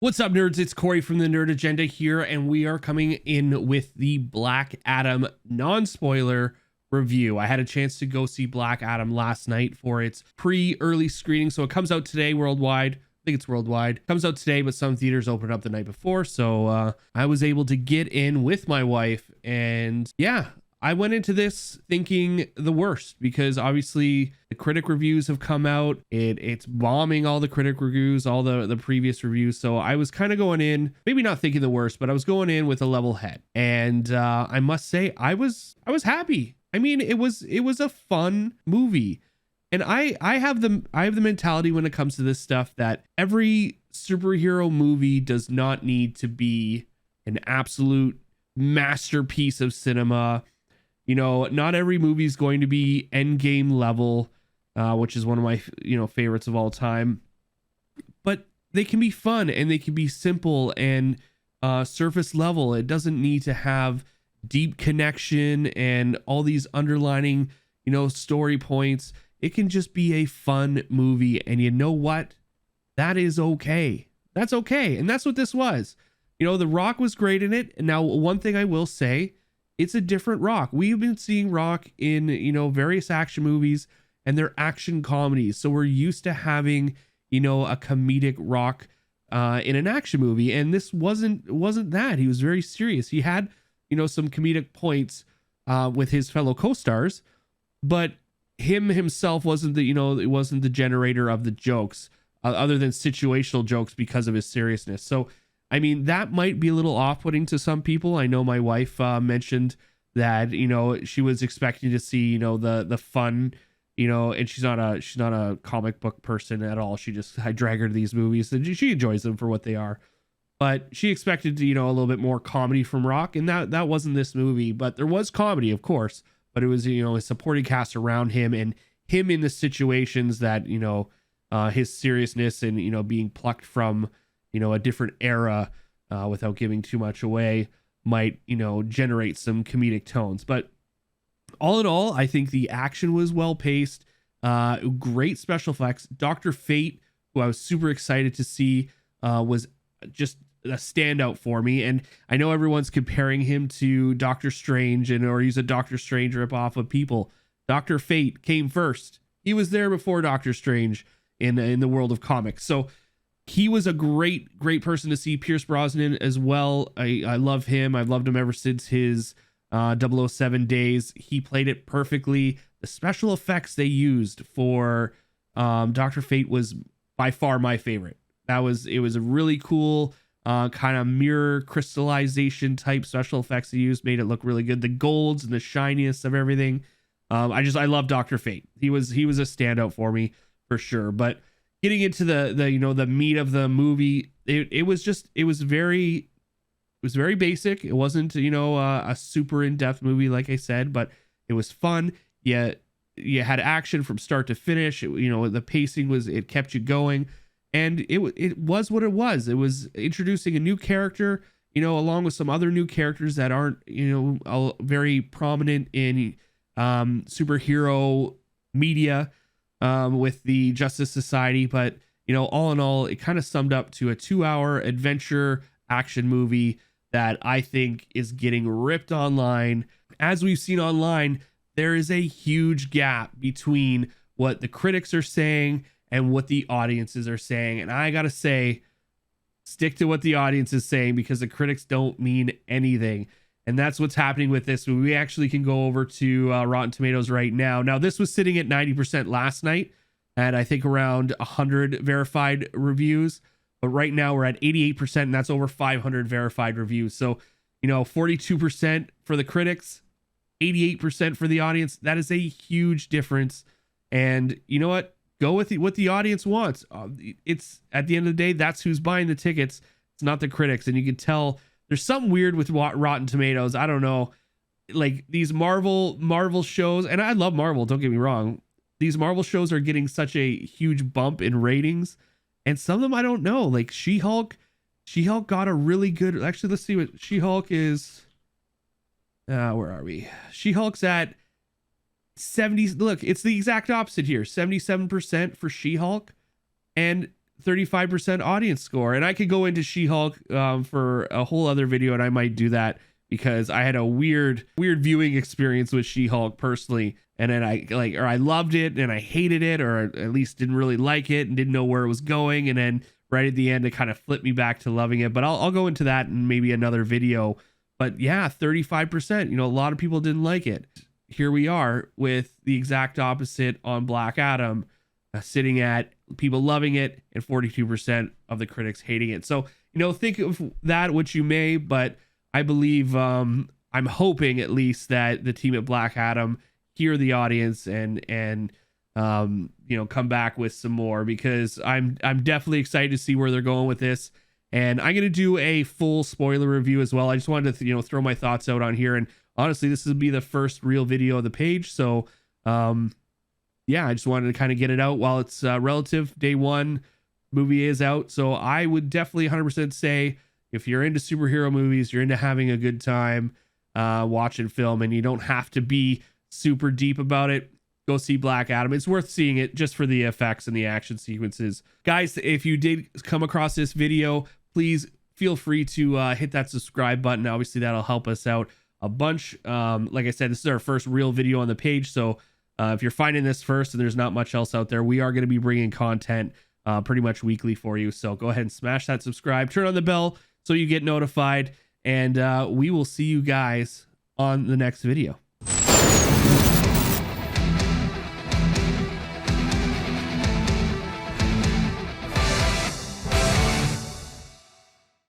What's up, nerds? It's Corey from the Nerd Agenda here, and we are coming in with the Black Adam non-spoiler review. I had a chance to go see Black Adam last night for its pre-early screening, so it comes out today worldwide. I think it's worldwide. It comes out today, but some theaters opened up the night before, so I was able to get in with my wife, and yeah, I went into this thinking the worst because obviously the critic reviews have come out. It's bombing all the critic reviews, all the previous reviews. So I was kind of going in, maybe not thinking the worst, but I was going in with a level head. And I must say, I was happy. I mean, it was a fun movie. And I have the mentality when it comes to this stuff that every superhero movie does not need to be an absolute masterpiece of cinema. You know, not every movie is going to be Endgame level, which is one of my favorites of all time. But they can be fun and they can be simple and surface level. It doesn't need to have deep connection and all these underlining, story points. It can just be a fun movie. And you know what? That is okay. That's okay. And that's what this was. The Rock was great in it. And now one thing I will say, it's a different Rock. We've been seeing Rock in, various action movies and they're action comedies. So we're used to having, a comedic Rock in an action movie. And this wasn't that. He was very serious. He had, some comedic points with his fellow co-stars, but himself wasn't it wasn't the generator of the jokes other than situational jokes because of his seriousness. So I mean, that might be a little off-putting to some people. I know my wife mentioned that, she was expecting to see, the fun, and she's not a comic book person at all. I drag her to these movies and she enjoys them for what they are. But she expected, a little bit more comedy from Rock, and that wasn't this movie. But there was comedy, of course, but it was, a supporting cast around him and him in the situations that, his seriousness and, being plucked from, a different era without giving too much away might, generate some comedic tones. But all in all, I think the action was well paced, great special effects. Dr. Fate, who I was super excited to see, was just a standout for me. And I know everyone's comparing him to Doctor Strange or he's a Doctor Strange ripoff of people. Dr. Fate came first. He was there before Doctor Strange in the world of comics. So he was a great person to see. Pierce Brosnan as well. I love him. I've loved him ever since his 007 days. He played it perfectly. The special effects they used for Dr. Fate was by far my favorite. It was a really cool kind of mirror crystallization type special effects they used. Made it look really good. The golds and the shininess of everything. I love Dr. Fate. He was a standout for me for sure. But getting into the meat of the movie, it was very basic. It wasn't a super in-depth movie like I said, but it was fun. Yet you had action from start to finish. The pacing it kept you going, and it was what it was. It was introducing a new character, along with some other new characters that aren't very prominent in superhero media. With the Justice Society, but all in all, it kind of summed up to a 2-hour adventure action movie that I think is getting ripped online. As we've seen online, there is a huge gap between what the critics are saying and what the audiences are saying. And I gotta say, stick to what the audience is saying because the critics don't mean anything. And that's what's happening with this. We actually can go over to Rotten Tomatoes right now. Now, this was sitting at 90% last night at, I think, around 100 verified reviews. But right now we're at 88%, and that's over 500 verified reviews. So, 42% for the critics, 88% for the audience. That is a huge difference. And you know what? Go with what the audience wants. It's at the end of the day, that's who's buying the tickets. It's not the critics. And you can tell there's something weird with Rotten Tomatoes. I don't know. Like these Marvel shows, and I love Marvel, don't get me wrong. These Marvel shows are getting such a huge bump in ratings. And some of them I don't know. Like She-Hulk got a really good. Actually, let's see what She-Hulk is. Where are we? She-Hulk's at 70. Look, it's the exact opposite here. 77% for She-Hulk. And 35% audience score. And I could go into She-Hulk for a whole other video, and I might do that because I had a weird viewing experience with She-Hulk personally. And then I loved it and I hated it, or at least didn't really like it and didn't know where it was going. And then right at the end, it kind of flipped me back to loving it. But I'll go into that in maybe another video. But yeah, 35%, a lot of people didn't like it. Here we are with the exact opposite on Black Adam, sitting at people loving it and 42% of the critics hating it. So, think of that what you may, but I believe, I'm hoping at least that the team at Black Adam hear the audience and come back with some more, because I'm definitely excited to see where they're going with this. And I'm going to do a full spoiler review as well. I just wanted to, throw my thoughts out on here. And honestly, this will be the first real video of the page. So, yeah, I just wanted to kind of get it out while it's relative. Day one movie is out. So I would definitely 100% say if you're into superhero movies, you're into having a good time watching film, and you don't have to be super deep about it, go see Black Adam. It's worth seeing it just for the effects and the action sequences. Guys, if you did come across this video, please feel free to hit that subscribe button. Obviously, that'll help us out a bunch. Like I said, this is our first real video on the page. So if you're finding this first and there's not much else out there, we are going to be bringing content pretty much weekly for you. So go ahead and smash that subscribe, turn on the bell so you get notified, and we will see you guys on the next video.